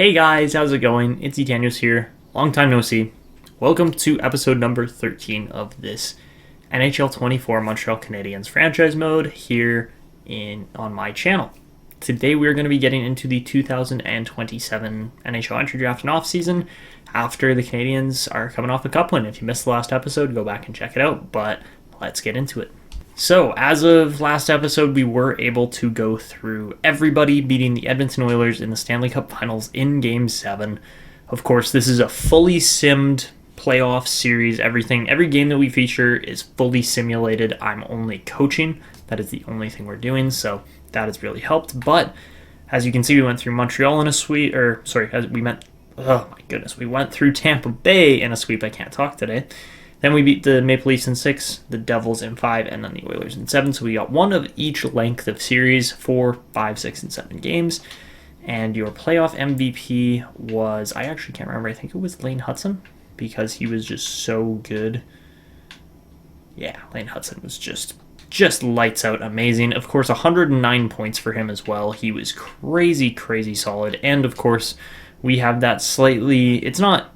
Hey guys, how's it going? It's Etanyos here. Long time no see. Welcome to episode number 13 of this NHL 24 Montreal Canadiens franchise mode here on my channel. Today we're going to be getting into the 2027 NHL Entry Draft and offseason after the Canadiens are coming off a cup win. If you missed the last episode, go back and check it out, but let's get into it. So, as of last episode, we were able to go through everybody beating the Edmonton Oilers in the Stanley Cup Finals in Game 7. Of course, this is a fully simmed playoff series. Every game that we feature is fully simulated. I'm only coaching. That is the only thing we're doing, so that has really helped. But, as you can see, we went through Montreal in a sweep, we went through Tampa Bay in a sweep. I can't talk today. Then we beat the Maple Leafs in 6, the Devils in 5, and then the Oilers in 7. So we got one of each length of series, 4, 5, 6, and 7 games. And your playoff MVP was, I actually can't remember, I think it was Lane Hutson, because he was just so good. Yeah, Lane Hutson was just lights out amazing. Of course, 109 points for him as well. He was crazy solid. And of course, we have that it's not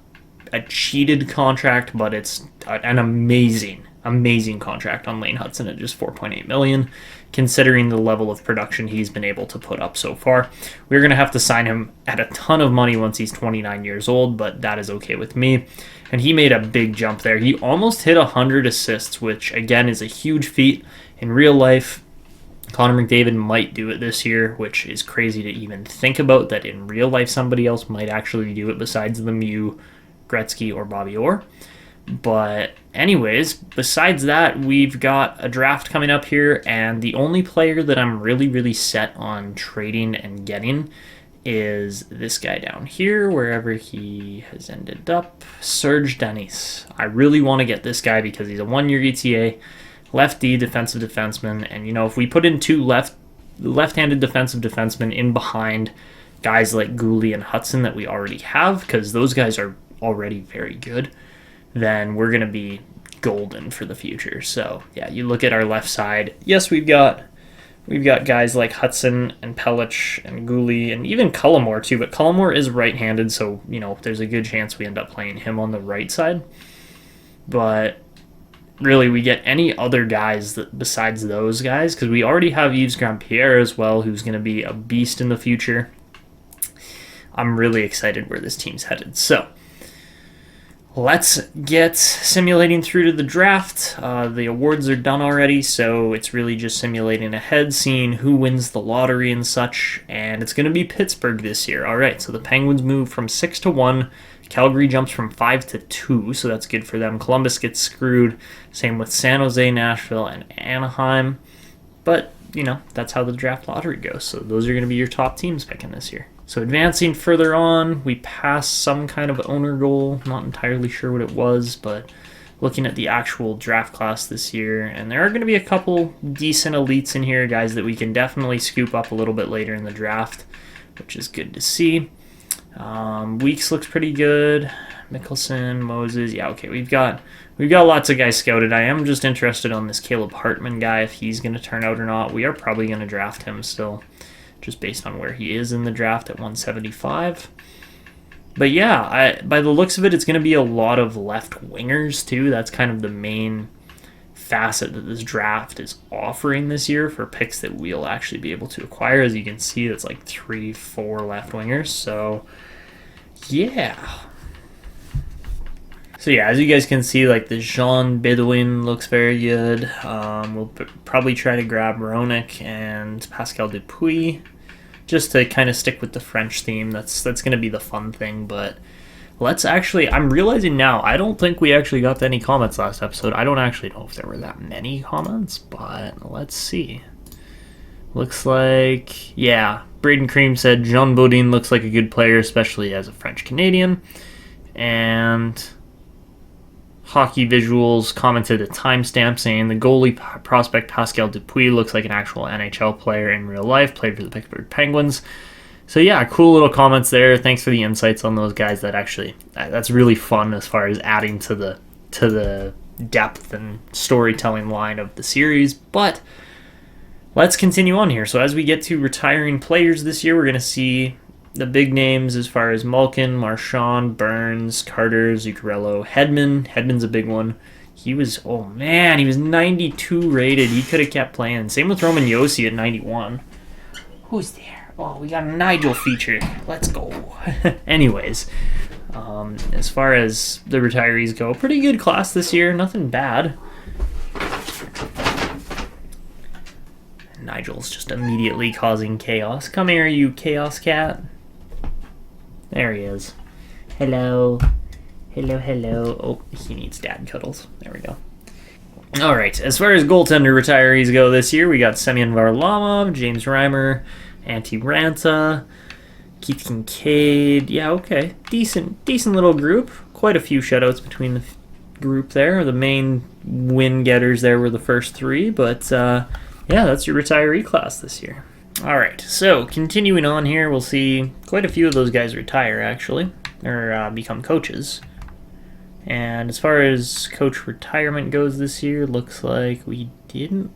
a cheated contract, but it's an amazing contract on Lane Hutson at just $4.8 million, considering the level of production he's been able to put up so far. We're going to have to sign him at a ton of money once he's 29 years old, but that is okay with me. And he made a big jump there. He almost hit 100 assists, which again is a huge feat. In real life, Connor McDavid might do it this year, which is crazy to even think about, that in real life somebody else might actually do it besides Lemieux, Gretzky, or Bobby Orr. But anyways, besides that, we've got a draft coming up here, and the only player that I'm really set on trading and getting is this guy down here, wherever he has ended up, Serge Denis. I really want to get this guy because he's a 1-year ETA, lefty defensive defenseman, and if we put in two left-handed defensive defensemen in behind guys like Gooley and Hudson that we already have, because those guys are already very good, then we're going to be golden for the future. So yeah, you look at our left side. Yes, we've got guys like Hudson and Pelech and Gooley and even Cullimore too, but Cullimore is right-handed, so there's a good chance we end up playing him on the right side. But really, we get any other guys besides those guys, because we already have Yves Grandpierre as well, who's going to be a beast in the future. I'm really excited where this team's headed. So let's get simulating through to the draft. The awards are done already, so it's really just simulating ahead, seeing who wins the lottery and such, and it's going to be Pittsburgh this year. All right, so the Penguins move from 6 to 1. Calgary jumps from 5 to 2, so that's good for them. Columbus gets screwed. Same with San Jose, Nashville, and Anaheim. But, that's how the draft lottery goes, so those are going to be your top teams picking this year. So advancing further on, we passed some kind of owner goal. Not entirely sure what it was, but looking at the actual draft class this year, and there are going to be a couple decent elites in here, guys that we can definitely scoop up a little bit later in the draft, which is good to see. Weeks looks pretty good. Mickelson, Moses, yeah, okay. We've got lots of guys scouted. I am just interested on this Caleb Hartman guy, if he's going to turn out or not. We are probably going to draft him still, just based on where he is in the draft at 175. But yeah, by the looks of it, it's going to be a lot of left wingers too. That's kind of the main facet that this draft is offering this year for picks that we'll actually be able to acquire. As you can see, it's like 3-4 left wingers. So yeah. So yeah, as you guys can see, like the Jean Bedouin looks very good. We'll probably try to grab Ronick and Pascal Dupuis, just to kind of stick with the French theme. That's going to be the fun thing. But I'm realizing now, I don't think we actually got any comments last episode. I don't actually know if there were that many comments, but let's see. Looks like, yeah, Braden Cream said Jean Bodin looks like a good player, especially as a French Canadian. And Hockey Visuals commented a timestamp saying the goalie prospect Pascal Dupuis looks like an actual NHL player in real life, played for the Pittsburgh Penguins. So yeah, cool little comments there. Thanks for the insights on those guys. That's really fun as far as adding to the depth and storytelling line of the series. But let's continue on here. So as we get to retiring players this year, we're going to see the big names as far as Malkin, Marchand, Burns, Carter, Zuccarello, Hedman. Hedman's a big one. He was 92 rated. He could have kept playing. Same with Roman Josi at 91. Who's there? Oh, we got a Nigel feature. Let's go. Anyways, as far as the retirees go, pretty good class this year. Nothing bad. Nigel's just immediately causing chaos. Come here, you chaos cat. There he is. Hello. Hello. Oh, he needs dad cuddles. There we go. All right, as far as goaltender retirees go this year, we got Semyon Varlamov, James Reimer, Antti Ranta, Keith Kincaid. Yeah, okay. Decent little group. Quite a few shutouts between the group there. The main win getters there were the first three, but yeah, that's your retiree class this year. All right, so continuing on here, we'll see quite a few of those guys retire, actually, or become coaches. And as far as coach retirement goes this year, looks like we didn't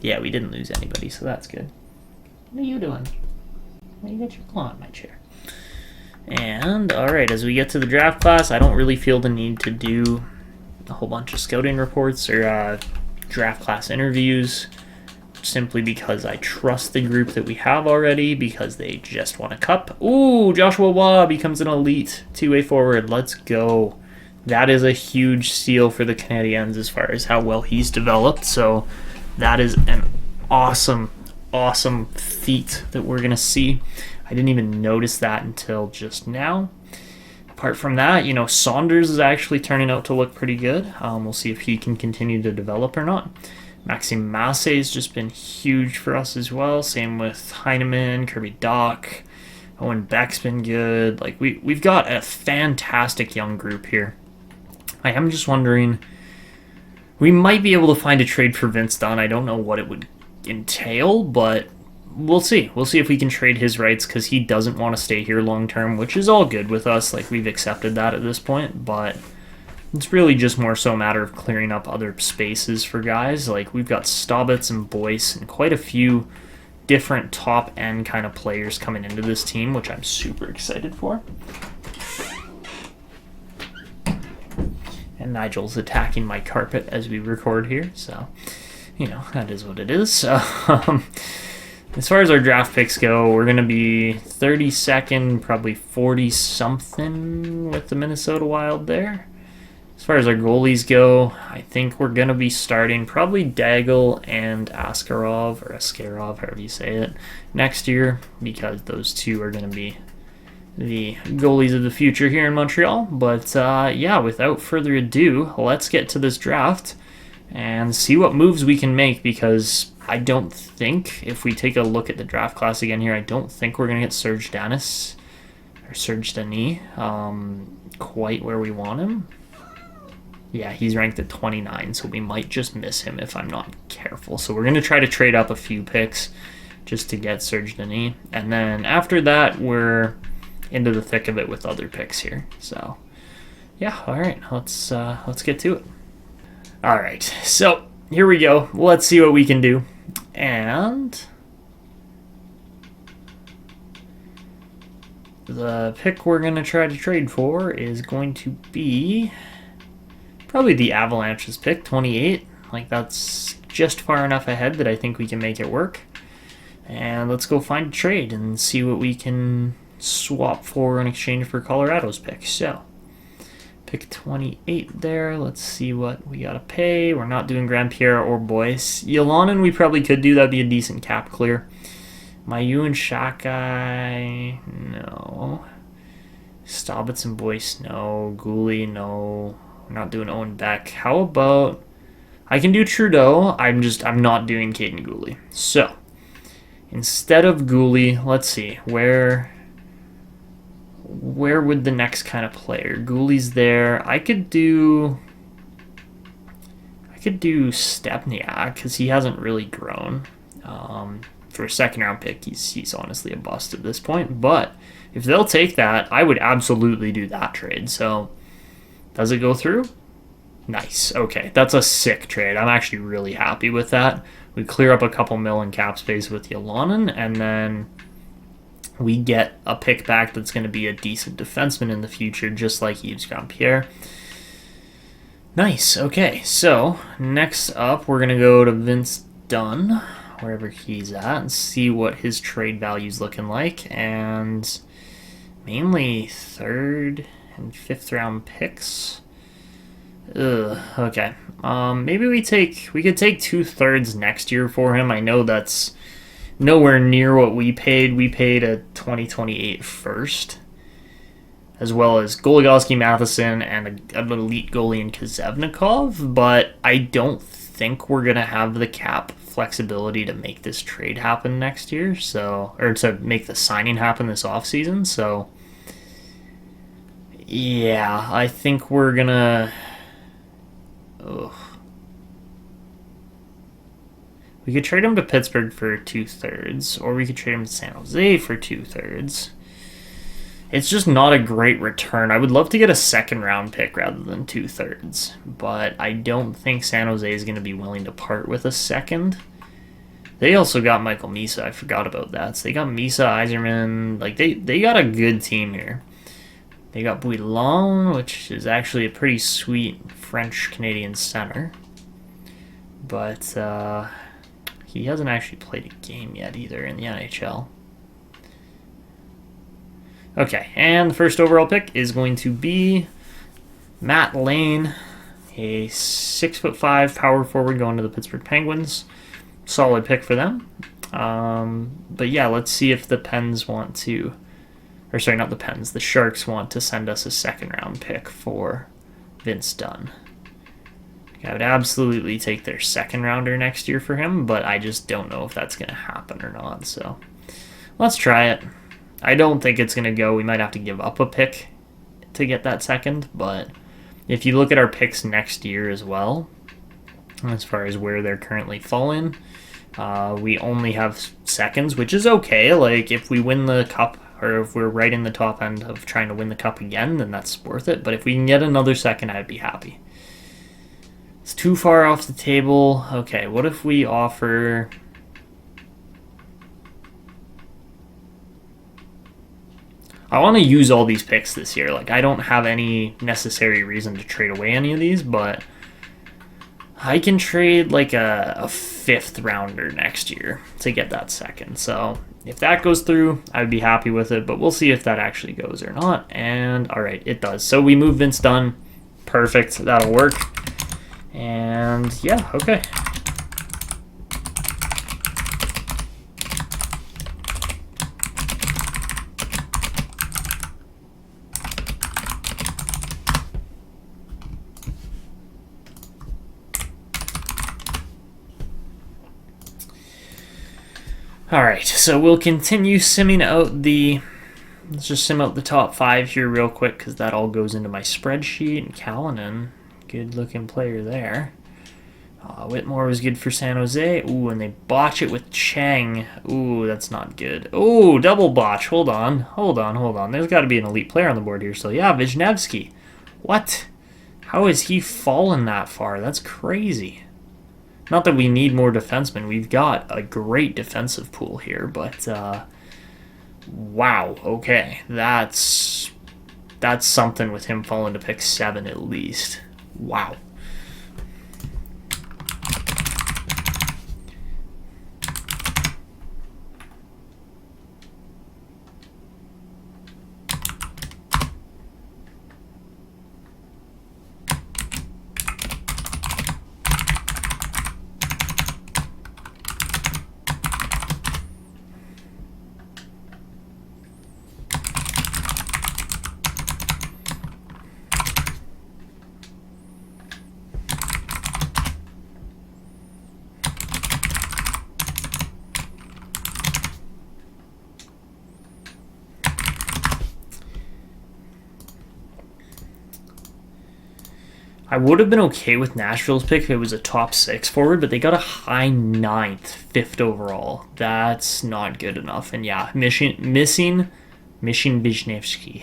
lose anybody, so that's good. What are you doing? Why you got your claw on my chair? And, alright, as we get to the draft class, I don't really feel the need to do a whole bunch of scouting reports or draft class interviews, simply because I trust the group that we have already, because they just won a cup. Ooh, Joshua Waugh becomes an elite two-way forward. Let's go. That is a huge steal for the Canadiens as far as how well he's developed. So that is an awesome feat that we're going to see. I didn't even notice that until just now. Apart from that, Saunders is actually turning out to look pretty good. We'll see if he can continue to develop or not. Maxime Massé has just been huge for us as well. Same with Heineman, Kirby Dach. Owen Beck's been good. Like we've got a fantastic young group here. I am just wondering, we might be able to find a trade for Vince Dunn. I don't know what it would entail, but we'll see. We'll see if we can trade his rights, because he doesn't want to stay here long term, which is all good with us. Like, we've accepted that at this point, but it's really just more so a matter of clearing up other spaces for guys. Like, we've got Staubitz and Boyce and quite a few different top-end kind of players coming into this team, which I'm super excited for. And Nigel's attacking my carpet as we record here, so, that is what it is. As far as our draft picks go, we're going to be 32nd, probably 40-something with the Minnesota Wild there. As far as our goalies go, I think we're going to be starting probably Daigle and Askarov, however you say it, next year, because those two are going to be the goalies of the future here in Montreal. But yeah, without further ado, let's get to this draft and see what moves we can make, because I don't think, if we take a look at the draft class again here, I don't think we're going to get Serge Denis quite where we want him. Yeah, he's ranked at 29, so we might just miss him if I'm not careful. So we're going to try to trade up a few picks just to get Serge Denis. And then after that, we're into the thick of it with other picks here. So, yeah, all right, let's get to it. All right, so here we go. Let's see what we can do. And the pick we're going to try to trade for is going to be probably the Avalanche's pick, 28. Like, that's just far enough ahead that I think we can make it work. And let's go find a trade and see what we can swap for in exchange for Colorado's pick. So, pick 28 there. Let's see what we got to pay. We're not doing Grand Pierre or Boyce. Yolonen we probably could do. That'd be a decent cap clear. Mayu and Shakai, no. Staubitz and Boyce, no. Gouli, no. We're not doing Owen Beck. How about, I can do Trudeau. I'm not doing Caden Gouli. So, instead of Gouli, let's see, where would the next kind of player? Gouli's there. I could do Stepniak, because he hasn't really grown. For a second round pick, he's honestly a bust at this point. But if they'll take that, I would absolutely do that trade. So, does it go through? Nice. Okay, that's a sick trade. I'm actually really happy with that. We clear up a couple mil in cap space with Yolonen, and then we get a pick back that's going to be a decent defenseman in the future, just like Yves Grandpierre. Nice. Okay, so next up, we're going to go to Vince Dunn, wherever he's at, and see what his trade value's looking like. And mainly 3rd and 5th round picks. Okay. Maybe we could take 2/3 next year for him. I know that's nowhere near what we paid. We paid a 2028 first, as well as Goligoski, Matheson, and an elite goalie in Kazevnikov, but I don't think we're going to have the cap flexibility to make this trade happen next year, or to make the signing happen this offseason, so yeah, I think we're going to... We could trade him to Pittsburgh for 2/3, or we could trade him to San Jose for 2/3. It's just not a great return. I would love to get a 2nd round pick rather than 2/3, but I don't think San Jose is going to be willing to part with a 2nd. They also got Michael Misa. I forgot about that. So they got Misa, Yzerman. Like, they got a good team here. They got Bouillon, which is actually a pretty sweet French-Canadian center. But he hasn't actually played a game yet either in the NHL. Okay, and the first overall pick is going to be Matt Lane, a 6'5" power forward going to the Pittsburgh Penguins. Solid pick for them. But yeah, let's see if the Pens want to... Or sorry, not the Pens. The Sharks want to send us a 2nd round pick for Vince Dunn. I would absolutely take their 2nd rounder next year for him, but I just don't know if that's going to happen or not. So let's try it. I don't think it's going to go. We might have to give up a pick to get that 2nd, but if you look at our picks next year as well, as far as where they're currently falling, we only have 2nds, which is okay. Like, if we win the Cup, or if we're right in the top end of trying to win the Cup again, then that's worth it. But if we can get another 2nd, I'd be happy. It's too far off the table. Okay, what if we offer... I want to use all these picks this year. Like, I don't have any necessary reason to trade away any of these, but I can trade like a 5th rounder next year to get that 2nd. So if that goes through, I'd be happy with it, but we'll see if that actually goes or not. And all right, it does. So we move Vince Dunn. Perfect. That'll work. And yeah, okay. All right, so we'll continue simming out let's just sim out the top 5 here real quick, because that all goes into my spreadsheet. And Callanan, good looking player there. Whitmore was good for San Jose. Ooh, and they botch it with Chang. Ooh, that's not good. Ooh, double botch. Hold on. There's got to be an elite player on the board here. So yeah, Wisniewski. What? How has he fallen that far? That's crazy. Not that we need more defensemen. We've got a great defensive pool here, but wow. Okay, that's something with him falling to pick 7 at least. Wow. I would have been okay with Nashville's pick if it was a top 6 forward, but they got a high 9th, 5th overall. That's not good enough. And yeah, missing Wisniewski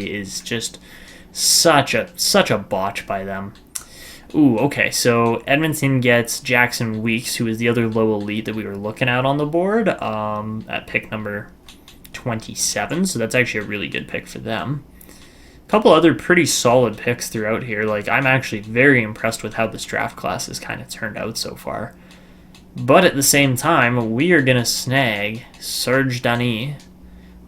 is just such a botch by them. Ooh, okay, so Edmonton gets Jackson Weeks, who is the other low elite that we were looking at on the board, at pick number 27, so that's actually a really good pick for them. A couple other pretty solid picks throughout here. Like, I'm actually very impressed with how this draft class has kind of turned out so far. But at the same time, we are going to snag Serge Dany,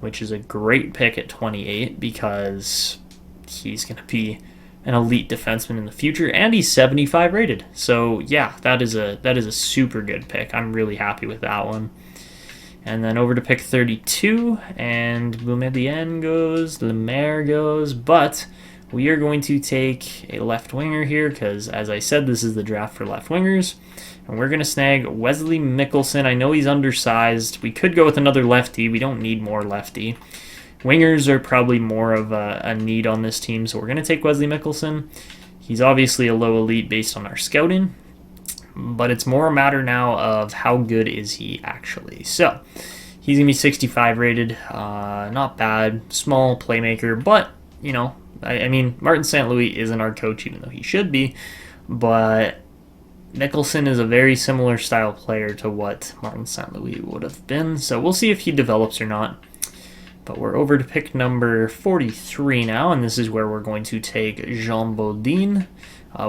which is a great pick at 28 because he's going to be an elite defenseman in the future, and he's 75 rated. So yeah, that is a super good pick. I'm really happy with that one. And then over to pick 32, and Boumedienne goes, Lemaire goes, but we are going to take a left winger here because, as I said, this is the draft for left wingers. And we're going to snag Wesley Mickelson. I know he's undersized. We could go with another lefty. We don't need more lefty. Wingers are probably more of a need on this team, so we're going to take Wesley Mickelson. He's obviously a low elite based on our scouting, but it's more a matter now of how good is he actually. So he's going to be 65 rated. Not bad. Small playmaker, but, you know, I mean, Martin St. Louis isn't our coach, even though he should be, but Mickelson is a very similar style player to what Martin St. Louis would have been, so we'll see if he develops or not. But we're over to pick number 43 now, and this is where we're going to take Jean Bodin.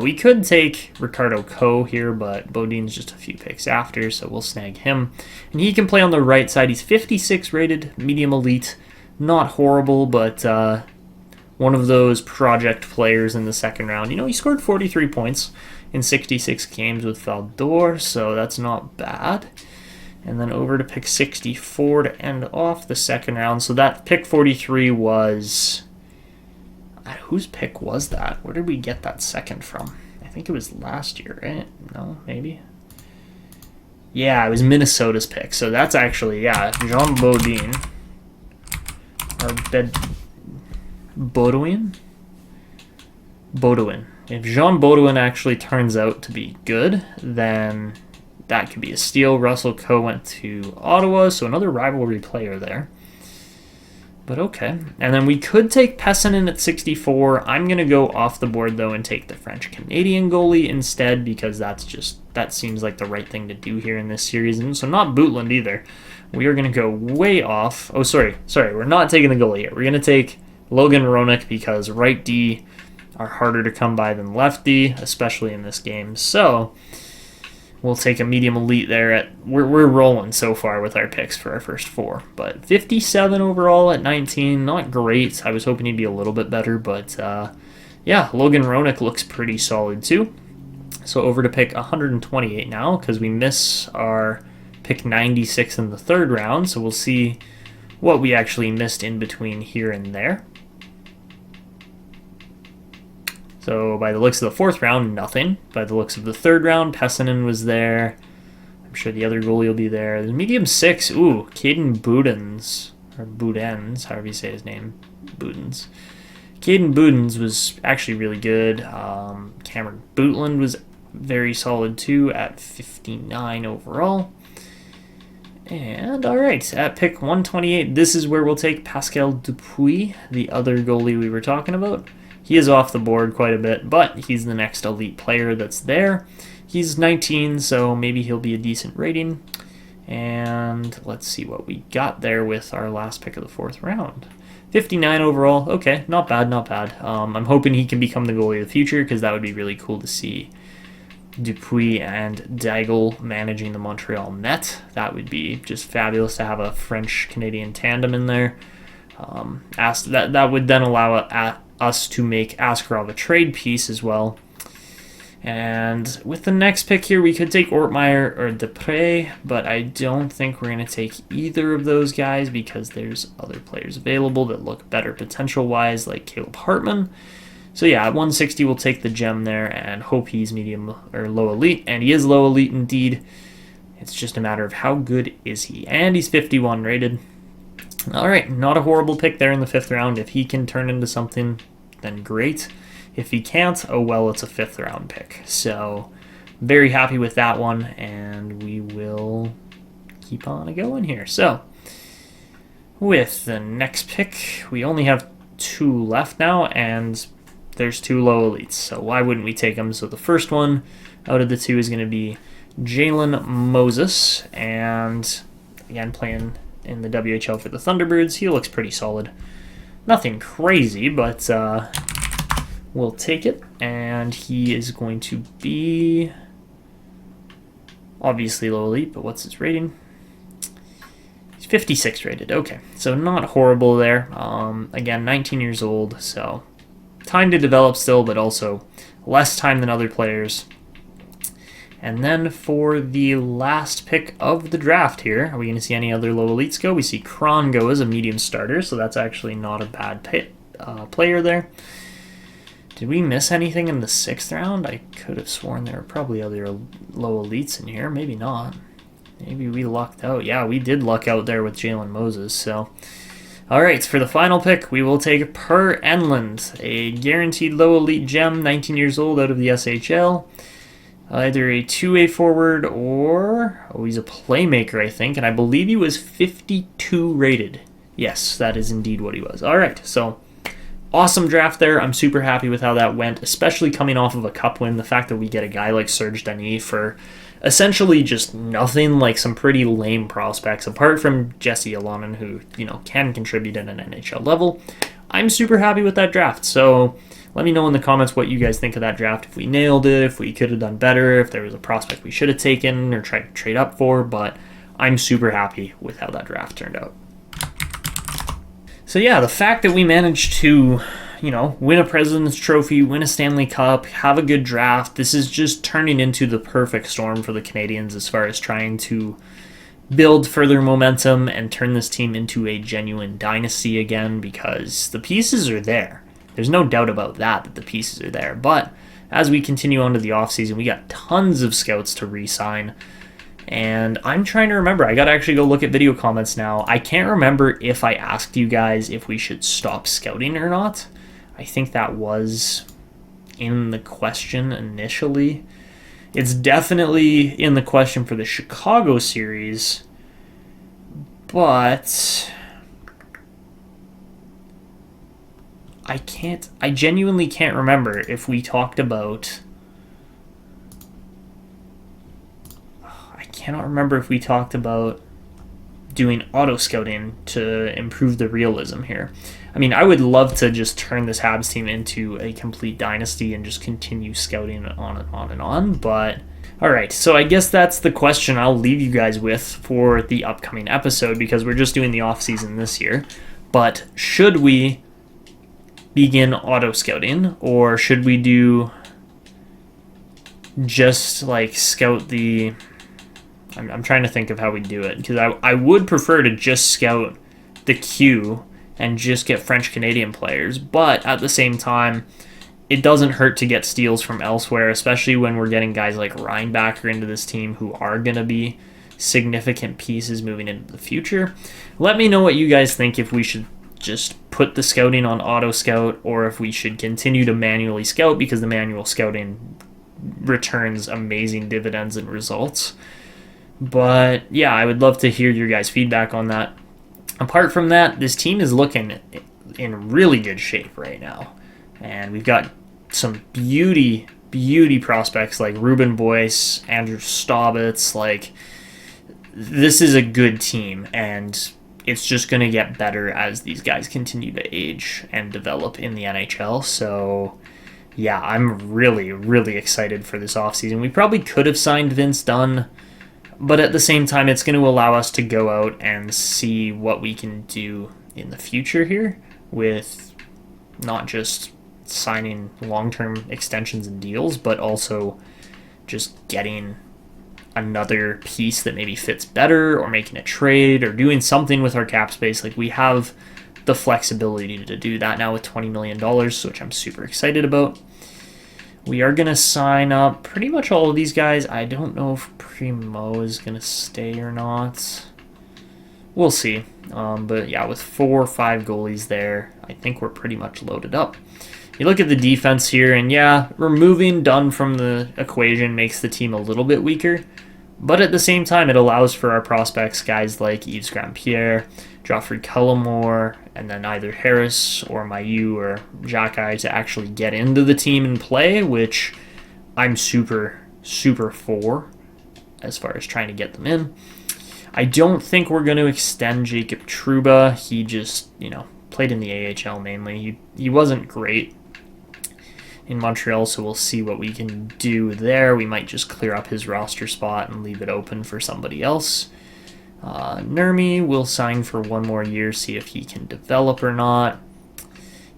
We could take Ricardo Coe here, but Bodin's just a few picks after, so we'll snag him. And he can play on the right side. He's 56 rated, medium elite. Not horrible, but one of those project players in the second round. You know, he scored 43 points in 66 games with Val d'Or, so that's not bad. And then over to pick 64 to end off the second round. So that pick 43 was... whose pick was that? Where did we get that second from? I think it was last year, right? No, maybe? Yeah, it was Minnesota's pick. So that's actually, yeah, Jean Bodin. Or Baudouin? Baudouin. If Jean Baudouin actually turns out to be good, then that could be a steal. Russell Coe went to Ottawa, so another rivalry player there. But okay. And then we could take Pessanen at 64. I'm going to go off the board, though, and take the French-Canadian goalie instead because that seems like the right thing to do here in this series. And so not Bootland either. We are going to go way off. Oh, sorry. We're not taking the goalie here. We're going to take Logan Roenick because right D are harder to come by than left D, especially in this game. So we'll take a medium elite there. We're rolling so far with our picks for our first four. But 57 overall at 19, not great. I was hoping he'd be a little bit better, but yeah, Logan Roenick looks pretty solid too. So over to pick 128 now because we miss our pick 96 in the third round. So we'll see what we actually missed in between here and there. So by the looks of the fourth round, nothing. By the looks of the third round, Pessanen was there. I'm sure the other goalie will be there. The medium 6, ooh, Caden Boudens, or Boudens, however you say his name, Boudens. Caden Boudens was actually really good. Cameron Bootland was very solid too at 59 overall. And all right, at pick 128, this is where we'll take Pascal Dupuis, the other goalie we were talking about. He is off the board quite a bit, but he's the next elite player that's there. He's 19, so maybe he'll be a decent rating. And let's see what we got there with our last pick of the fourth round. 59 overall. Okay, not bad, not bad. I'm hoping he can become the goalie of the future because that would be really cool to see Dupuis and Daigle managing the Montreal net. That would be just fabulous to have a French-Canadian tandem in there. That would then allow us to make Askarov a trade piece as well. And with the next pick here, we could take Ortmeyer or Depre, but I don't think we're going to take either of those guys because there's other players available that look better potential-wise, like Caleb Hartman. So yeah, at 160, we'll take the gem there and hope he's medium or low elite, and he is low elite indeed. It's just a matter of how good is he, and he's 51 rated. All right, not a horrible pick there in the fifth round. If he can turn into something, then great. If he can't, oh well, it's a fifth round pick. So very happy with that one, and we will keep on going here. So with the next pick, we only have two left now, and there's 2 low elites, so why wouldn't we take them? So the first one out of the 2 is going to be Jalen Moses, and again, playing in the WHL for the Thunderbirds. He looks pretty solid. Nothing crazy, but we'll take it. And he is going to be obviously low elite, but what's his rating? He's 56 rated. Okay, so not horrible there. Again, 19 years old, so time to develop still, but also less time than other players. And then for the last pick of the draft here, are we going to see any other low elites go? We see Kron go as a medium starter, so that's actually not a bad player there. Did we miss anything in the 6th round? I could have sworn there were probably other low elites in here. Maybe not. Maybe we lucked out. Yeah, we did luck out there with Jalen Moses. So, all right, for the final pick, we will take Per Enland, a guaranteed low elite gem, 19 years old, out of the SHL. Either a 2-way forward or... oh, he's a playmaker, I think. And I believe he was 52 rated. Yes, that is indeed what he was. All right, so awesome draft there. I'm super happy with how that went, especially coming off of a cup win. The fact that we get a guy like Serge Denis for essentially just nothing, like some pretty lame prospects, apart from Jesse Alonen, who, can contribute at an NHL level. I'm super happy with that draft. So let me know in the comments what you guys think of that draft, if we nailed it, if we could have done better, if there was a prospect we should have taken or tried to trade up for, but I'm super happy with how that draft turned out. So yeah, the fact that we managed to, win a President's Trophy, win a Stanley Cup, have a good draft, this is just turning into the perfect storm for the Canadiens as far as trying to build further momentum and turn this team into a genuine dynasty again, because the pieces are there. There's no doubt about that the pieces are there. But as we continue on to the offseason, we got tons of scouts to re-sign. And I'm trying to remember. I got to actually go look at video comments now. I can't remember if I asked you guys if we should stop scouting or not. I think that was in the question initially. It's definitely in the question for the Chicago series. But I genuinely can't remember if we talked about... I cannot remember if we talked about doing auto scouting to improve the realism here. I mean, I would love to just turn this Habs team into a complete dynasty and just continue scouting on and on and on, but... Alright, so I guess that's the question I'll leave you guys with for the upcoming episode, because we're just doing the off-season this year. But should we begin auto scouting, or should we do just like scout the... I'm trying to think of how we do it, because I would prefer to just scout the queue and just get French Canadian players, but at the same time, it doesn't hurt to get steals from elsewhere, especially when we're getting guys like Reinbacher into this team who are going to be significant pieces moving into the future. Let me know what you guys think, if we should just put the scouting on auto scout, or if we should continue to manually scout, because the manual scouting returns amazing dividends and results. But yeah, I would love to hear your guys' feedback on that. Apart from that, this team is looking in really good shape right now. And we've got some beauty prospects like Ruben Boyce, Andrew Staubitz. Like, this is a good team, and it's just going to get better as these guys continue to age and develop in the NHL. So yeah, I'm really excited for this offseason. We probably could have signed Vince Dunn, but at the same time, it's going to allow us to go out and see what we can do in the future here, with not just signing long-term extensions and deals, but also just getting another piece that maybe fits better, or making a trade, or doing something with our cap space. Like, we have the flexibility to do that now with $20 million, which I'm super excited about. We are going to sign up pretty much all of these guys. I don't know if Primo is going to stay or not. We'll see. But yeah, with 4 or 5 goalies there, I think we're pretty much loaded up. You look at the defense here, and yeah, removing Dunn from the equation makes the team a little bit weaker. But at the same time, it allows for our prospects, guys like Yves Grandpierre, Joffrey Cullimore, and then either Harris or Mailloux or Jacques to actually get into the team and play, which I'm super, super for as far as trying to get them in. I don't think we're going to extend Jacob Trouba. He just, played in the AHL mainly. He wasn't great in Montreal, so we'll see what we can do there. We might just clear up his roster spot and leave it open for somebody else. Nurmi will sign for 1 more year, see if he can develop or not.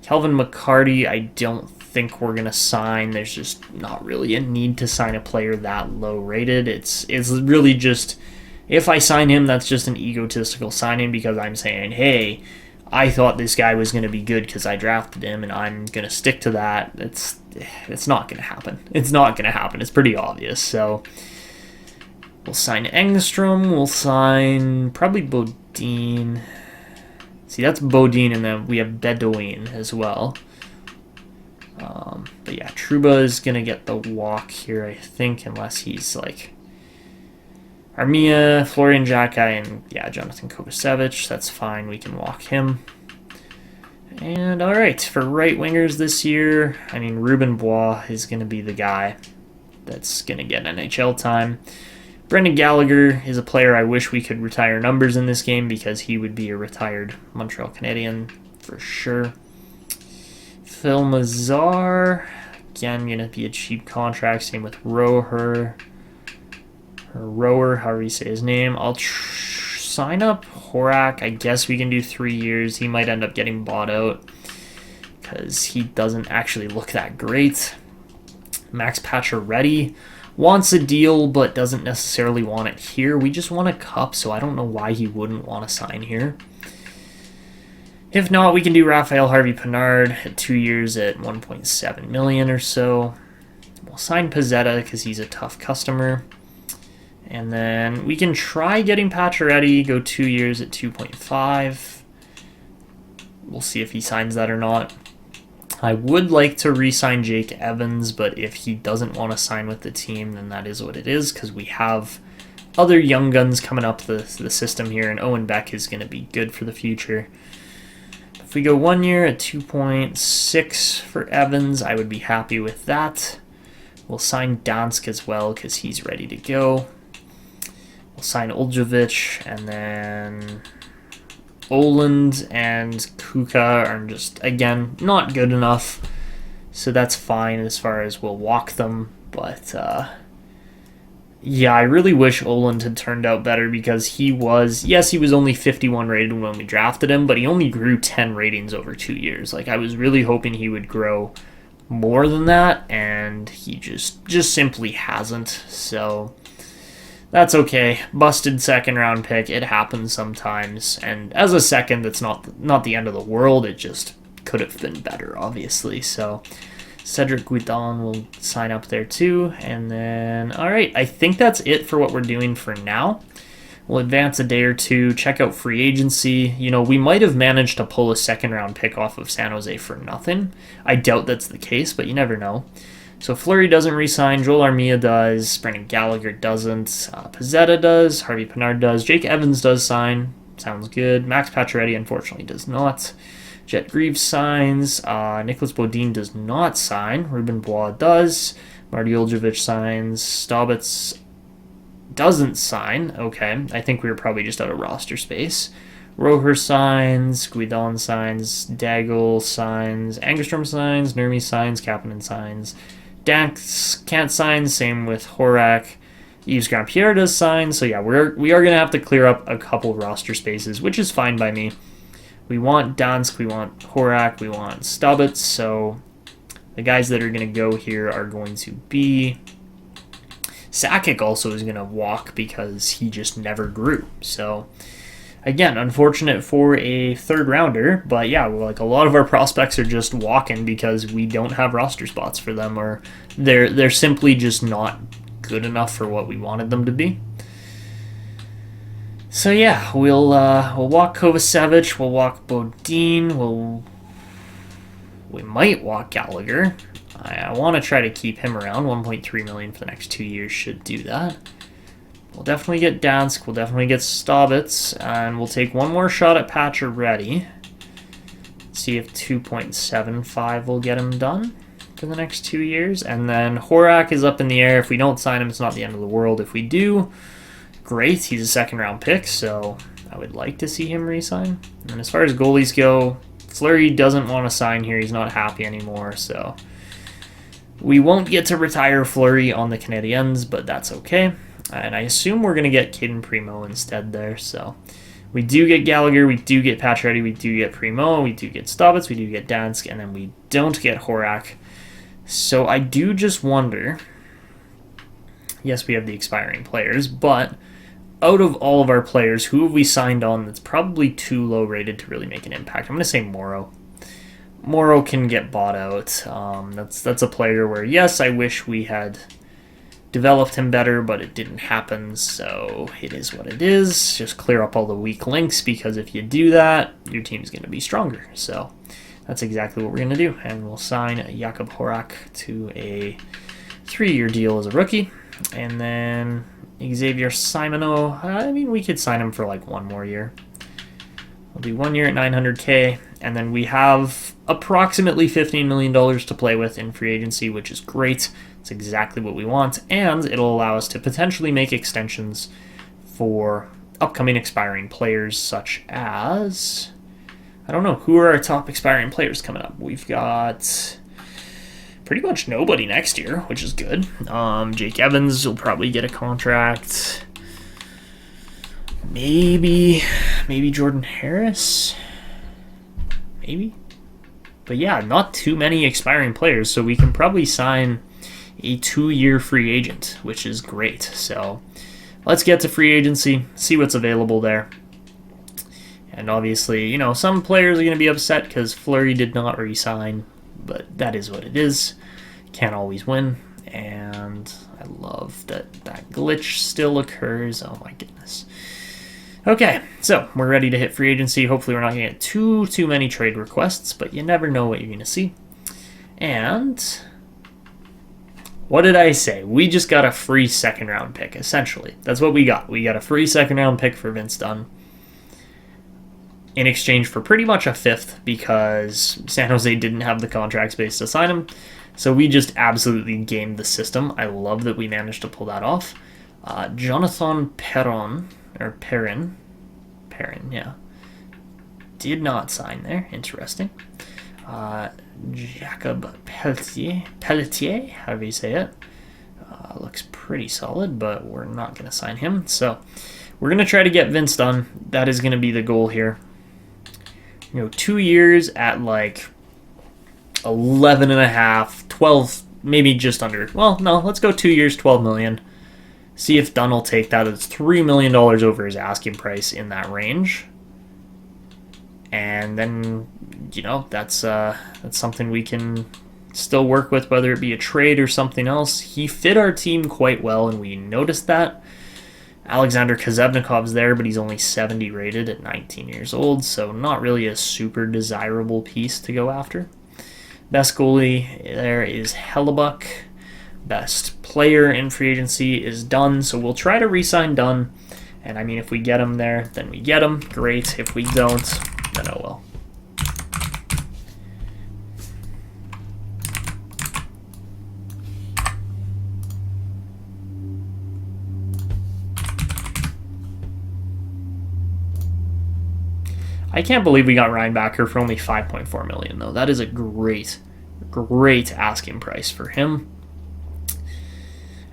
Kelvin McCarty, I don't think we're going to sign. There's just not really a need to sign a player that low rated. It's really just, if I sign him, that's just an egotistical signing because I'm saying, hey, I thought this guy was going to be good because I drafted him, and I'm going to stick to that. It's not going to happen. It's not going to happen. It's pretty obvious. So we'll sign Engstrom. We'll sign probably Bodine. See, that's Bodine, and then we have Bedouin as well. But yeah, Trouba is going to get the walk here, I think, unless he's like Armia, Florian Jacques, and yeah, Jonathan Kovacevic. That's fine. We can walk him. And all right, for right wingers this year, Ruben Bois is going to be the guy that's going to get NHL time. Brendan Gallagher is a player I wish we could retire numbers in this game because he would be a retired Montreal Canadien for sure. Phil Mazar, again, going to be a cheap contract. Same with Rower, however you say his name. I'll sign up Horak. I guess we can do 3 years. He might end up getting bought out because he doesn't actually look that great. Max Pacioretty wants a deal but doesn't necessarily want it here. We just want a cup, so I don't know why he wouldn't want to sign here. If not, we can do Raphael Harvey-Pinard at 2 years at $1.7 million or so. We'll sign Pizzetta because he's a tough customer. And then we can try getting Pacioretty, go 2 years at 2.5. We'll see if he signs that or not. I would like to re-sign Jake Evans, but if he doesn't want to sign with the team, then that is what it is, because we have other young guns coming up the system here, and Owen Beck is going to be good for the future. If we go 1 year at 2.6 for Evans, I would be happy with that. We'll sign Dansk as well, because he's ready to go. We'll sign Oljevic, and then Oland and Kuka are just, again, not good enough. So that's fine as far as we'll walk them. But, yeah, I really wish Oland had turned out better because he was only 51 rated when we drafted him, but he only grew 10 ratings over 2 years. Like, I was really hoping he would grow more than that, and he just simply hasn't. So that's okay. Busted second round pick. It happens sometimes. And as a second, that's not the end of the world. It just could have been better, obviously. So Cedric Guidon will sign up there too. And then, all right, I think that's it for what we're doing for now. We'll advance a day or two, check out free agency. We might have managed to pull a second round pick off of San Jose for nothing. I doubt that's the case, but you never know. So Fleury doesn't re-sign, Joel Armia does, Brendan Gallagher doesn't, Pizzetta does, Harvey-Pinard does, Jake Evans does sign, sounds good, Max Pacioretty unfortunately does not, Jet Greaves signs, Nicholas Bodine does not sign, Ruben Bois does, Marty Oljevic signs, Staubitz doesn't sign, okay, I think we were probably just out of roster space. Roher signs, Guidon signs, Daigle signs, Angstrom signs, Nurmi signs, Kapanen signs, Dax can't sign, same with Horak. Yves Grandpierre does sign, so yeah, we are going to have to clear up a couple roster spaces, which is fine by me. We want Dansk, we want Horak, we want Staubitz, so the guys that are going to go here are going to be... Sakic also is going to walk because he just never grew, so... Again, unfortunate for a third rounder, but yeah, like a lot of our prospects are just walking because we don't have roster spots for them, or they're simply just not good enough for what we wanted them to be. So yeah, we'll walk Kovacevic, we'll walk Bodine, we might walk Gallagher. I want to try to keep him around. 1.3 million for the next 2 years should do that. We'll definitely get Dansk. We'll definitely get Staubitz. And we'll take one more shot at Pacioretty. See if 2.75 will get him done for the next 2 years. And then Horak is up in the air. If we don't sign him, it's not the end of the world. If we do, great. He's a second-round pick, so I would like to see him re-sign. And as far as goalies go, Fleury doesn't want to sign here. He's not happy anymore, so we won't get to retire Fleury on the Canadiens, but that's okay. And I assume we're going to get Caden Primo instead there. So we do get Gallagher, we do get Pacioretty, we do get Primo, we do get Staubitz, we do get Dansk, and then we don't get Horak. So I do just wonder, yes, we have the expiring players, but out of all of our players, who have we signed on that's probably too low rated to really make an impact? I'm going to say Morrow. Morrow can get bought out. That's a player where, yes, I wish we had developed him better, but it didn't happen, so it is what it is. Just clear up all the weak links, because if you do that, your team's going to be stronger. So that's exactly what we're going to do, and we'll sign Jakub Horak to a 3-year deal as a rookie, and then Xavier Simoneau, I mean, we could sign him for like 1 more year. We'll do 1 year at $900K, and then we have approximately $15 million to play with in free agency, which is great. It's exactly what we want, and it'll allow us to potentially make extensions for upcoming expiring players, such as, I don't know, who are our top expiring players coming up? We've got pretty much nobody next year, which is good. Jake Evans will probably get a contract. Maybe Jordan Harris. Maybe. But yeah, not too many expiring players, so we can probably sign a 2-year free agent, which is great. So let's get to free agency, see what's available there. And obviously, you know, some players are going to be upset because Fleury did not re-sign, but that is what it is. Can't always win. And I love that that glitch still occurs. Oh my goodness. Okay, so we're ready to hit free agency. Hopefully we're not going to get too many trade requests, but you never know what you're going to see. And what did I say? We just got a free second-round pick, essentially. That's what we got. We got a free second-round pick for Vince Dunn in exchange for pretty much a 5th, because San Jose didn't have the contract space to sign him. So we just absolutely gamed the system. I love that we managed to pull that off. Jonathan Perron, yeah, did not sign there. Interesting. Jacob Pelletier, however you say it, looks pretty solid, but we're not going to sign him. So we're going to try to get Vince Dunn. That is going to be the goal here. 2 years at like 11.5, 12, maybe just under. Well, no, let's go 2 years, 12 million. See if Dunn will take that. It's $3 million over his asking price in that range. And then, that's something we can still work with, whether it be a trade or something else. He fit our team quite well, and we noticed that. Alexander Kozevnikov's there, but he's only 70 rated at 19 years old, so not really a super desirable piece to go after. Best goalie there is Hellebuck. Best player in free agency is Dunn, so we'll try to re-sign Dunn. And I mean, if we get him there, then we get him. Great. If we don't, then oh well. I can't believe we got Ryan Backer for only $5.4 million, though. That is a great asking price for him.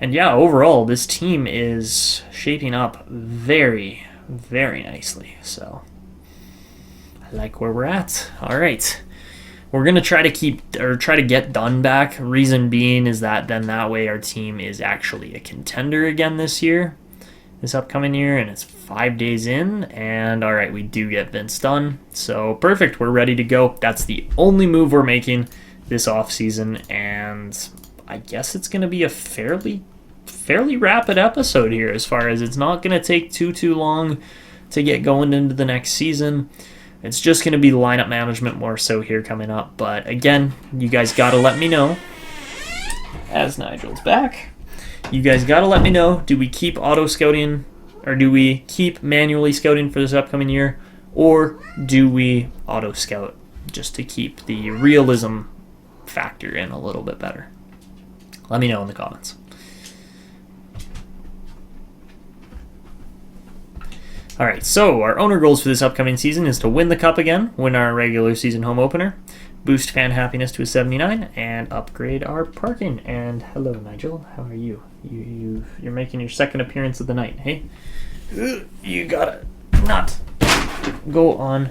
And yeah, overall, this team is shaping up very, very nicely. So I like where we're at. All right. We're going to try to get Dunn back. Reason being is that then that way our team is actually a contender again this upcoming year, and it's 5 days in. And all right, we do get Vince Dunn. So perfect. We're ready to go. That's the only move we're making this offseason, and I guess it's going to be a fairly rapid episode here, as far as it's not going to take too long to get going into the next season. It's just going to be lineup management more so here coming up. But again, you guys got to let me know, as Nigel's back, You guys got to let me know, do we keep auto scouting or do we keep manually scouting for this upcoming year, or do we auto scout just to keep the realism factor in a little bit better? Let me know in the comments. All right, so our owner goals for this upcoming season is to win the cup again, win our regular season home opener, boost fan happiness to a 79, and upgrade our parking. And hello, Nigel. How are you? You're making your second appearance of the night, hey? You gotta not go on.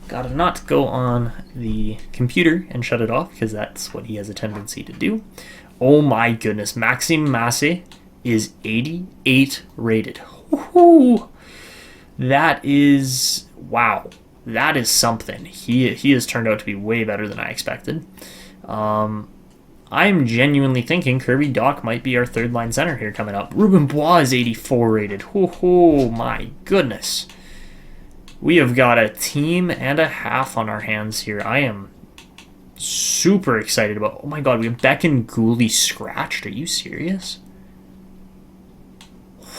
Gotta not go on the computer and shut it off, because that's what he has a tendency to do. Oh my goodness, Maxime Massé is 88 rated. Woo-hoo. That is, wow. That is something. He has turned out to be way better than I expected. I'm genuinely thinking Kirby Dach might be our third line center here coming up. Ruben Bois is 84 rated. Oh my goodness. We have got a team and a half on our hands here. I am super excited about. Oh my god, we have Beck and Gooley scratched. Are you serious?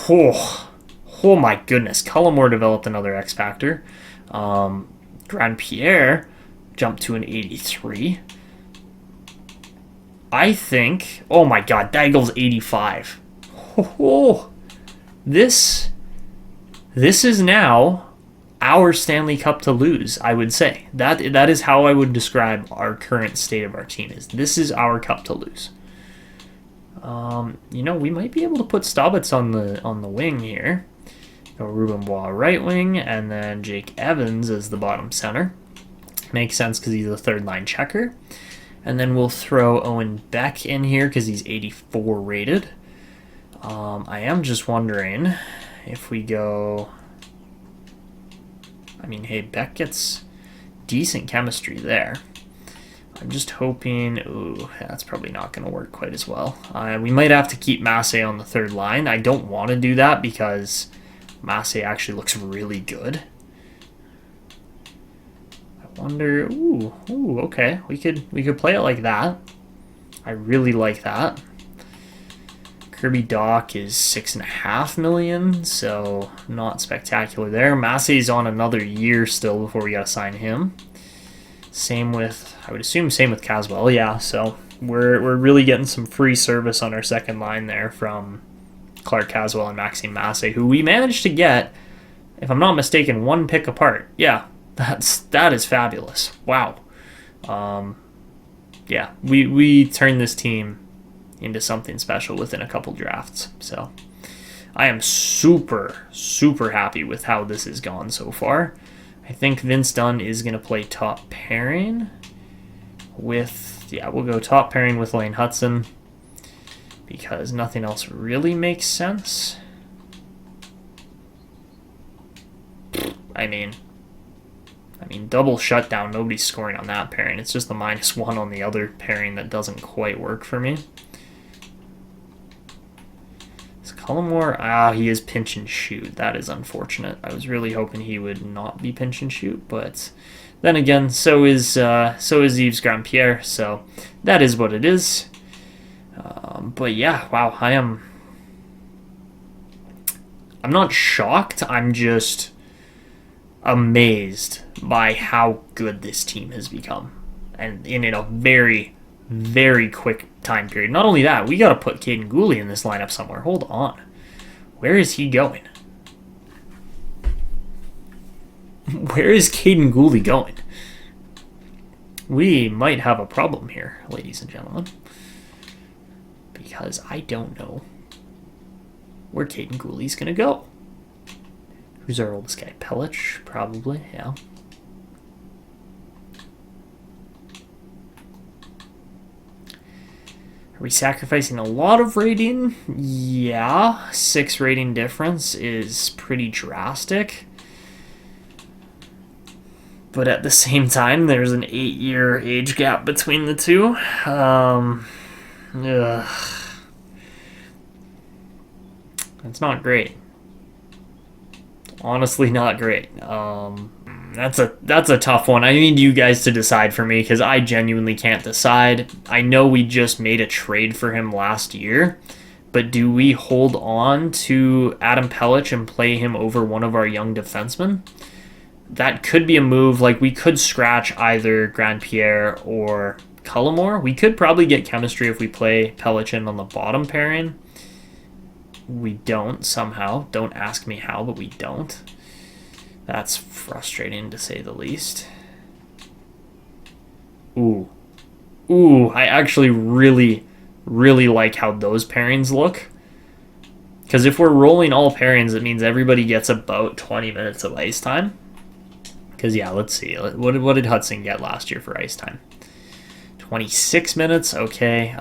Oh my goodness. Cullimore developed another X Factor. Grand Pierre jumped to an 83. I think. Oh my god, Daigle's 85. This is now our Stanley Cup to lose, I would say. That is how I would describe our current state of our team. This is our cup to lose. We might be able to put Staubitz on the wing here. Ruben Bois right wing, and then Jake Evans as the bottom center. Makes sense because he's a third line checker. And then we'll throw Owen Beck in here because he's 84 rated. I am just wondering if we go. I mean, hey, Beck gets decent chemistry there. I'm just hoping. Ooh, that's probably not going to work quite as well. We might have to keep Massé on the third line. I don't want to do that because Massé actually looks really good. I wonder. Ooh, okay. We could play it like that. I really like that. Kirby Dach is $6.5 million, so not spectacular there. Massé's on another year still before we gotta sign him. Same with, I would assume, same with Caswell. Yeah, so we're really getting some free service on our second line there from Clark Caswell and Maxime Massé, who we managed to get, if I'm not mistaken, one pick apart. Yeah, that is fabulous. Wow. Yeah, we turned this team into something special within a couple drafts. So I am super, super happy with how this has gone so far. I think Vince Dunn is going to play top pairing with, we'll go top pairing with Lane Hudson because nothing else really makes sense. I mean, double shutdown, nobody's scoring on that pairing. It's just the -1 on the other pairing that doesn't quite work for me. Is Cullimore? He is pinch and shoot. That is unfortunate. I was really hoping he would not be pinch and shoot, but then again, so is Yves Grand Pierre, so that is what it is. But yeah, wow, I'm not shocked. I'm just amazed by how good this team has become, and in a very, very quick time period. Not only that, we got to put Caden Gooley in this lineup somewhere. Hold on, where is he going? Where is Caden Gooley going? We might have a problem here, ladies and gentlemen, because I don't know where Caden Gooley's gonna go. Who's our oldest guy? Pellich, probably, yeah. Are we sacrificing a lot of rating? Yeah, 6 rating difference is pretty drastic. But at the same time, there's an 8-year age gap between the two. It's not great. Honestly, not great. That's a tough one. I need you guys to decide for me because I genuinely can't decide. I know we just made a trade for him last year, but do we hold on to Adam Pelech and play him over one of our young defensemen? That could be a move. Like, we could scratch either Grand Pierre or Cullimore. We could probably get chemistry if we play Pelech in on the bottom pairing. We don't somehow. Don't ask me how, but we don't. That's frustrating to say the least. Ooh. I actually really like how those pairings look. Because if we're rolling all pairings, it means everybody gets about 20 minutes of ice time. Because, yeah, let's see. What did Hudson get last year for ice time? 26 minutes? Okay.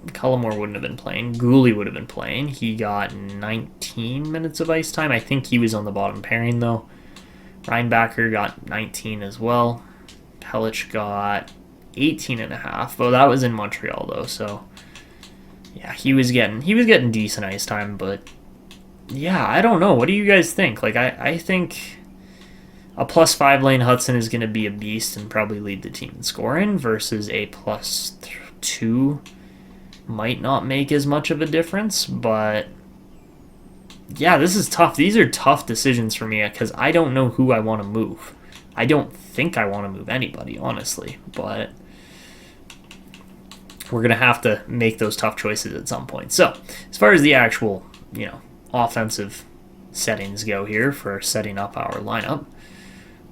Cullimore wouldn't have been playing. Gooley would have been playing. He got 19 minutes of ice time. I think he was on the bottom pairing, though. Reinbacher got 19 as well. Pelech got 18 and a half. Well, that was in Montreal, though, so... Yeah, he was getting decent ice time, but... Yeah, I don't know. What do you guys think? Like, I think... A +5 lane Hudson is going to be a beast and probably lead the team in scoring versus a +2 might not make as much of a difference, but yeah, this is tough. These are tough decisions for me because I don't know who I want to move. I don't think I want to move anybody, honestly, but we're going to have to make those tough choices at some point. So, as far as the actual, offensive settings go here for setting up our lineup,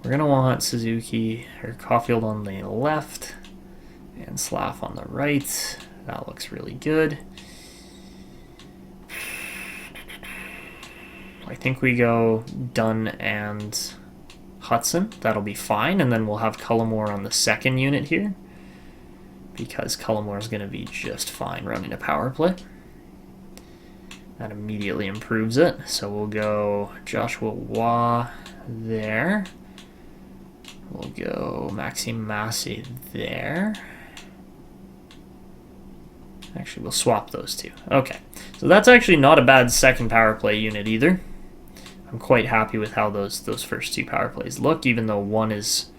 we're going to want Suzuki or Caulfield on the left and Slav on the right. That looks really good. I think we go Dunn and Hudson. That'll be fine. And then we'll have Cullimore on the second unit here because Cullimore is going to be just fine running a power play. That immediately improves it. So we'll go Joshua Waugh there. We'll go Maxime Massey there. Actually, we'll swap those two. Okay, so that's actually not a bad second power play unit either. I'm quite happy with how those first two power plays look, even though one is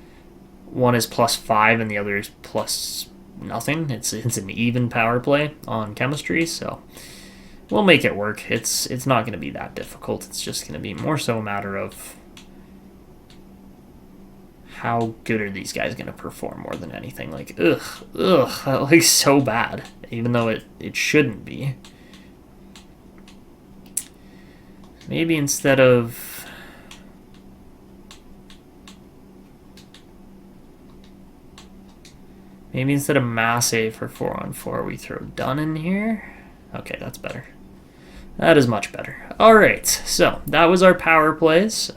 +5 and the other is plus nothing. It's an even power play on chemistry, so we'll make it work. It's not going to be that difficult. It's just going to be more so a matter of how good are these guys going to perform more than anything. Like, that looks so bad, even though it shouldn't be. Maybe instead of... Massey for 4-on-4, we throw Dunn in here. Okay, that's better. That is much better. Alright, so that was our power plays.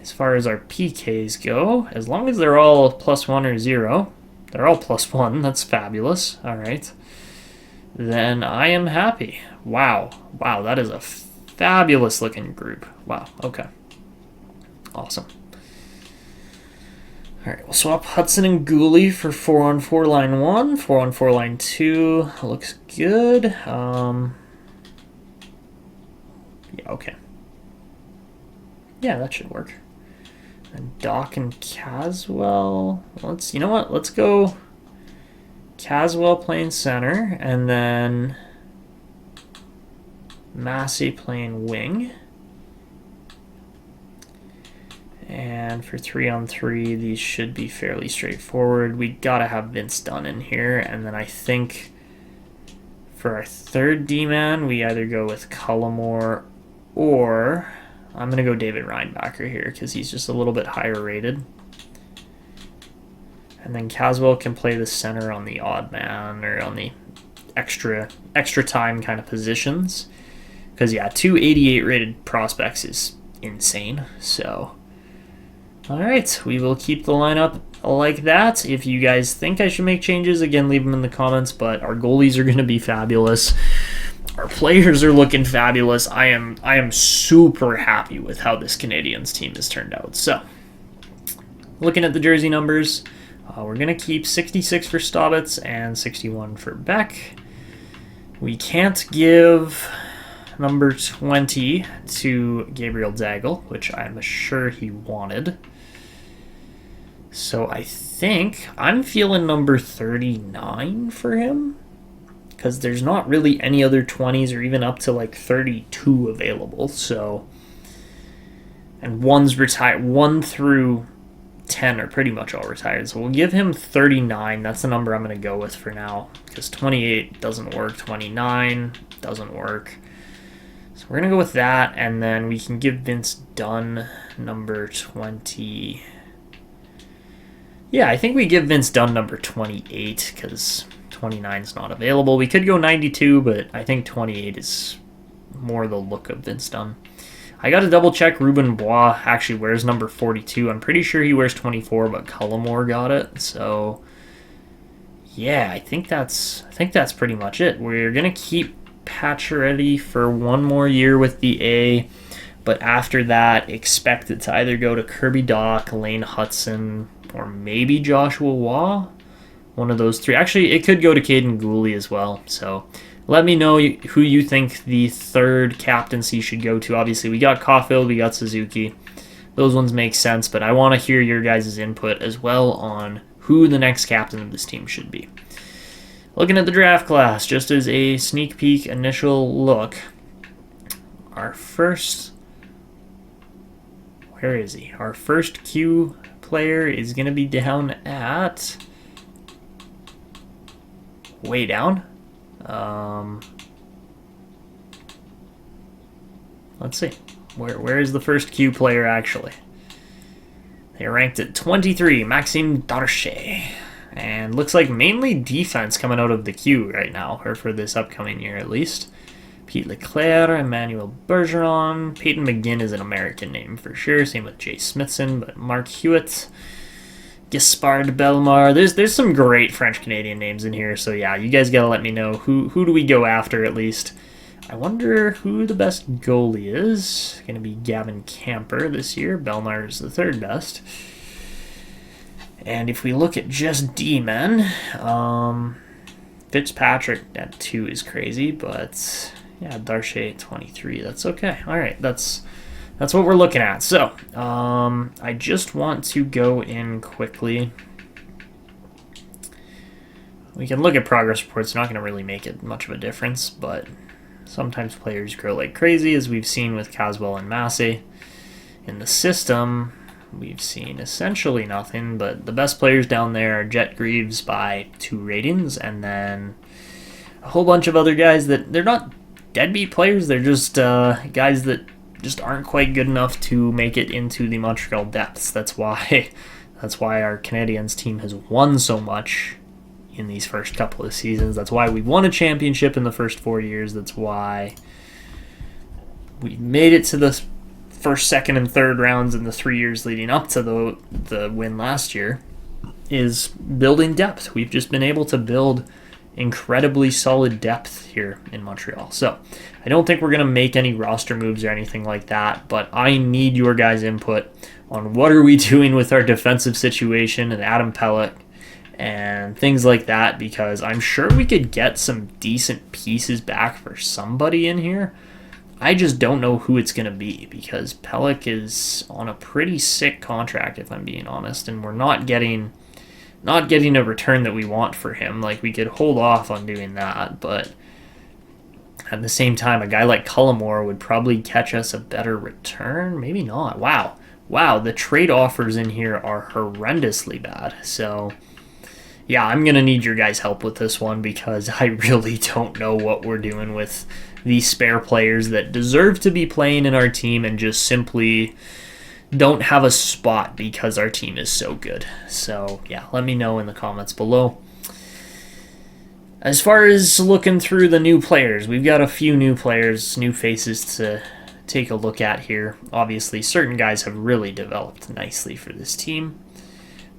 As far as our PKs go, as long as they're all +1 or 0, they're all +1, that's fabulous. Alright. Then I am happy. Wow, that is a fabulous looking group. Wow, okay. Awesome. Alright, we'll swap Hudson and Gooley for 4-on-4 line 1, 4-on-4 line 2. Looks good. Yeah, okay. Yeah, that should work. And Doc and Caswell. You know what? Let's go Caswell playing center, and then Massey playing wing. And for 3-on-3, these should be fairly straightforward. We gotta have Vince Dunn in here, and then I think for our third D-man, we either go with Cullimore or... I'm going to go David Reinbacher here because he's just a little bit higher rated. And then Caswell can play the center on the odd man or on the extra time kind of positions. Because, yeah, 288 rated prospects is insane. So, alright, we will keep the lineup like that. If you guys think I should make changes, again, leave them in the comments. But our goalies are going to be fabulous. Our players are looking fabulous. I am super happy with how this Canadiens team has turned out. So, looking at the jersey numbers, we're going to keep 66 for Staubitz and 61 for Beck. We can't give number 20 to Gabriel Daigle, which I'm sure he wanted. So I think I'm feeling number 39 for him, because there's not really any other 20s or even up to like 32 available. So, and one's retired. 1 through 10 are pretty much all retired. So we'll give him 39. That's the number I'm going to go with for now, because 28 doesn't work. 29 doesn't work. So we're going to go with that, and then we can give Vince Dunn number 20. Yeah, I think we give Vince Dunn number 28, because 29 is not available. We could go 92, but I think 28 is more the look of Vince Dunn. I got to double check. Ruben Bois actually wears number 42. I'm pretty sure he wears 24, but Cullimore got it. So yeah, I think that's pretty much it. We're gonna keep Pacioretty for one more year with the A, but after that, expect it to either go to Kirby Dach, Lane Hudson, or maybe Joshua Waugh. One of those three. Actually, it could go to Caden Gooley as well. So let me know who you think the third captaincy should go to. Obviously, we got Caulfield, we got Suzuki. Those ones make sense, but I want to hear your guys' input as well on who the next captain of this team should be. Looking at the draft class, just as a sneak peek initial look, our first... Where is he? Our first Q player is going to be down at... Way down. Let's see. Where is the first Q player actually? They ranked at 23, Maxime Darche. And looks like mainly defense coming out of the Q right now, or for this upcoming year at least. Pete Leclerc, Emmanuel Bergeron. Peyton McGinn is an American name for sure. Same with Jay Smithson, but Mark Hewitt. Gaspard Bellemare. There's some great French-Canadian names in here, so yeah, you guys gotta let me know who do we go after at least. I wonder who the best goalie is. Gonna be Gavin Camper this year. Bellemare is the third best. And if we look at just D-men, Fitzpatrick at 2 is crazy, but yeah, Darche at 23. That's okay. All right, that's what we're looking at. So, I just want to go in quickly. We can look at progress reports. It's not going to really make it much of a difference, but sometimes players grow like crazy, as we've seen with Caswell and Massey. In the system, we've seen essentially nothing, but the best players down there are Jet Greaves by 2 ratings, and then a whole bunch of other guys that they're not deadbeat players. They're just guys that just aren't quite good enough to make it into the Montreal depths. That's why our Canadiens team has won so much in these first couple of seasons. That's why we won a championship in the first 4 years. That's why we made it to the first, second, and third rounds in the 3 years leading up to the win last year, is building depth. We've just been able to build incredibly solid depth here in Montreal. So I don't think we're going to make any roster moves or anything like that, but I need your guys' input on what are we doing with our defensive situation and Adam Pelech and things like that, because I'm sure we could get some decent pieces back for somebody in here. I just don't know who it's going to be, because Pelech is on a pretty sick contract, if I'm being honest, and we're not getting a return that we want for him. Like, we could hold off on doing that, but at the same time, a guy like Cullimore would probably catch us a better return. Maybe not. Wow, the trade offers in here are horrendously bad. So yeah, I'm going to need your guys' help with this one, because I really don't know what we're doing with these spare players that deserve to be playing in our team and just simply don't have a spot because our team is so good. So yeah, let me know in the comments below. As far as looking through the new players, we've got a few new players, new faces to take a look at here. Obviously, certain guys have really developed nicely for this team.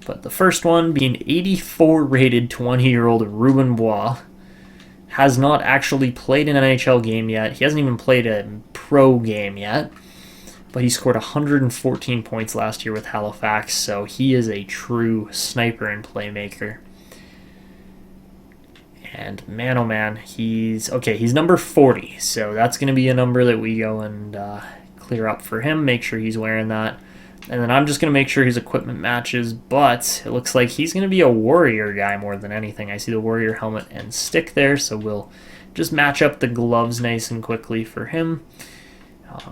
But the first one being 84 rated 20-year-old Ruben Bois. Has not actually played an NHL game yet. He hasn't even played a pro game yet. But he scored 114 points last year with Halifax, so he is a true sniper and playmaker. And man, oh man, he's number 40. So that's going to be a number that we go and clear up for him, make sure he's wearing that. And then I'm just going to make sure his equipment matches, but it looks like he's going to be a Warrior guy more than anything. I see the Warrior helmet and stick there, so we'll just match up the gloves nice and quickly for him.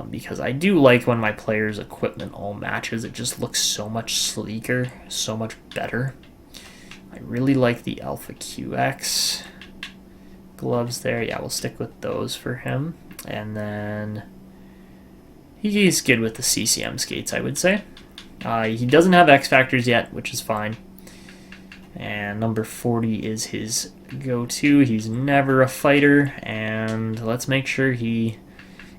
Because I do like when my players' equipment all matches. It just looks so much sleeker, so much better. I really like the Alpha QX gloves there. Yeah, we'll stick with those for him. And then he's good with the CCM skates, I would say. He doesn't have X Factors yet, which is fine. And number 40 is his go-to. He's never a fighter. And let's make sure he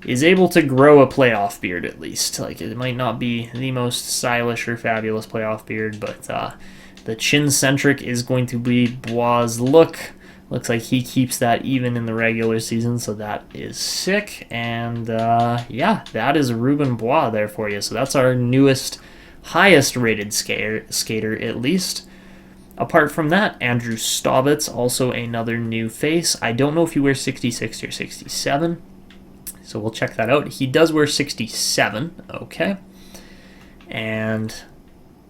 is able to grow a playoff beard at least. Like, it might not be the most stylish or fabulous playoff beard, but the chin-centric is going to be Bois' look. Looks like he keeps that even in the regular season, so that is sick. And yeah, that is Ruben Bois there for you. So that's our newest, highest-rated skater, at least. Apart from that, Andrew Staubitz, also another new face. I don't know if he wears 66 or 67, so we'll check that out. He does wear 67, okay. And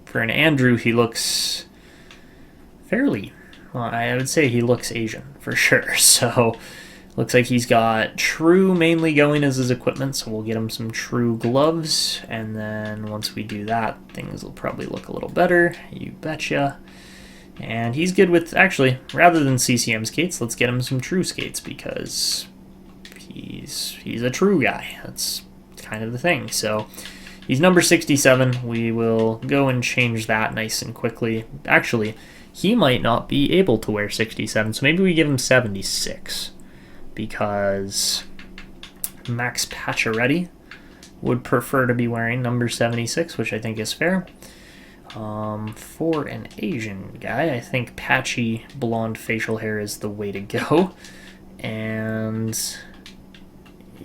for an Andrew, he looks fairly, well, I would say he looks Asian for sure. So looks like he's got True mainly going as his equipment, so we'll get him some True gloves. And then once we do that, things will probably look a little better, you betcha. And he's good with, actually, rather than CCM skates, let's get him some True skates because he's a True guy. That's kind of the thing. So he's number 67. We will go and change that nice and quickly. Actually, he might not be able to wear 67, so maybe we give him 76 because Max Pacioretty would prefer to be wearing number 76, which I think is fair. For an Asian guy, I think patchy blonde facial hair is the way to go. And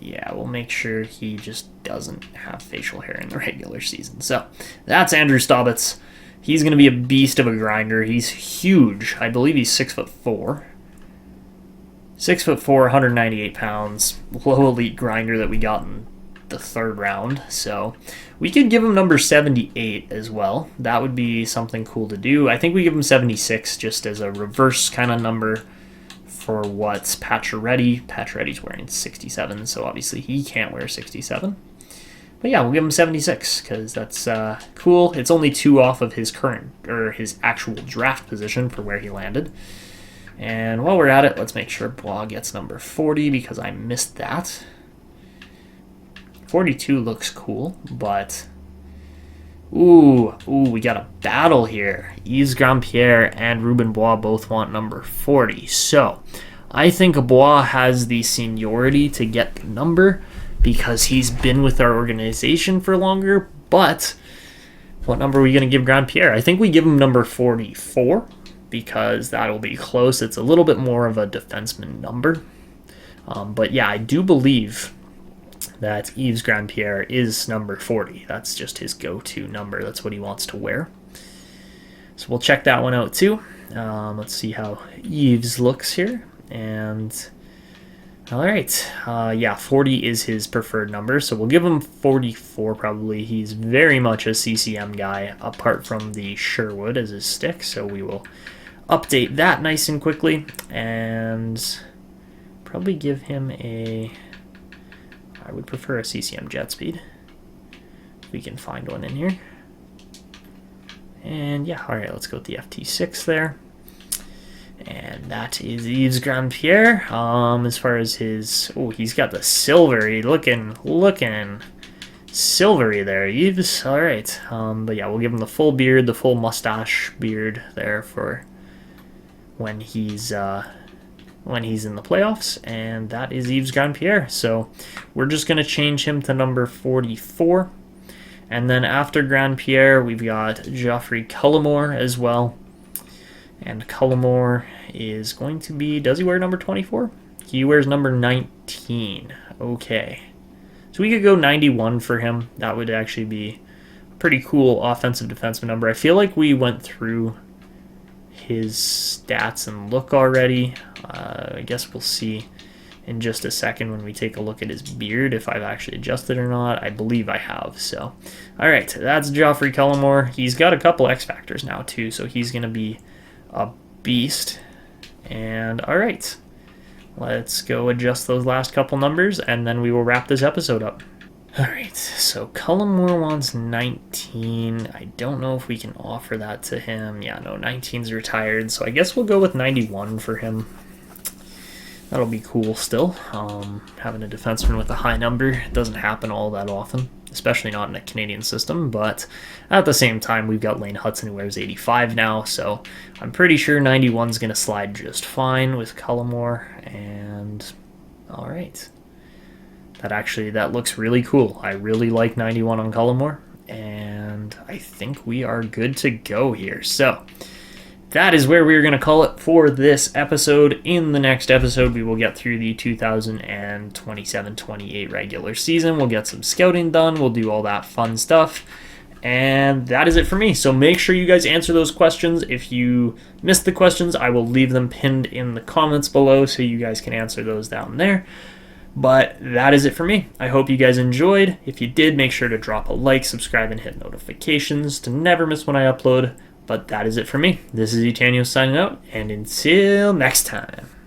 yeah, we'll make sure he just doesn't have facial hair in the regular season. So that's Andrew Staubitz. He's going to be a beast of a grinder. He's huge. I believe he's 6'4". 6'4", 198 pounds. Low elite grinder that we got in the third round. So we could give him number 78 as well. That would be something cool to do. I think we give him 76 just as a reverse kind of number for what's Pacioretty. Pacioretty's wearing 67, so obviously he can't wear 67. But yeah, we'll give him 76 because that's cool. It's only 2 off of his current, or his actual draft position for where he landed. And while we're at it, let's make sure Bois gets number 40 because I missed that. 42 looks cool, but ooh, we got a battle here. Yves Grandpierre and Ruben Bois both want number 40. So I think Bois has the seniority to get the number because he's been with our organization for longer, but what number are we going to give Grandpierre? I think we give him number 44 because that'll be close. It's a little bit more of a defenseman number. But yeah, I do believe that Yves Grandpierre is number 40. That's just his go-to number. That's what he wants to wear. So we'll check that one out too. Let's see how Yves looks here. And all right, yeah, 40 is his preferred number, so we'll give him 44 probably. He's very much a CCM guy, apart from the Sherwood as his stick, so we will update that nice and quickly, and probably give him a, I would prefer a CCM jet speed, if we can find one in here. And yeah, all right, let's go with the FT6 there. And that is Yves Grandpierre. As far as his, oh, he's got the silvery looking silvery there, Yves. All right, but yeah, we'll give him the full beard, the full mustache beard there for when he's in the playoffs, and that is Yves Grandpierre. So we're just gonna change him to number 44, and then after Grandpierre, we've got Geoffrey Cullimore as well. And Cullimore is going to be, does he wear number 24? He wears number 19. Okay. So we could go 91 for him. That would actually be a pretty cool offensive defenseman number. I feel like we went through his stats and look already. I guess we'll see in just a second when we take a look at his beard if I've actually adjusted or not. I believe I have. So, all right, that's Joffrey Cullimore. He's got a couple X factors now too, so he's going to be a beast. And all right, let's go adjust those last couple numbers, and then we will wrap this episode up. All right, so Cullimore wants 19. I don't know if we can offer that to him. Yeah, no, 19's retired, so I guess we'll go with 91 for him. That'll be cool still. Having a defenseman with a high number doesn't happen all that often, especially not in a Canadian system, but at the same time, we've got Lane Hudson who wears 85 now, so I'm pretty sure 91's going to slide just fine with Cullimore, and all right. That looks really cool. I really like 91 on Cullimore, and I think we are good to go here. So that is where we're going to call it for this episode. In the next episode, we will get through the 2027-28 regular season. We'll get some scouting done. We'll do all that fun stuff. And that is it for me. So make sure you guys answer those questions. If you missed the questions, I will leave them pinned in the comments below so you guys can answer those down there. But that is it for me. I hope you guys enjoyed. If you did, make sure to drop a like, subscribe, and hit notifications to never miss when I upload. But that is it for me. This is Etanyos signing out, and until next time.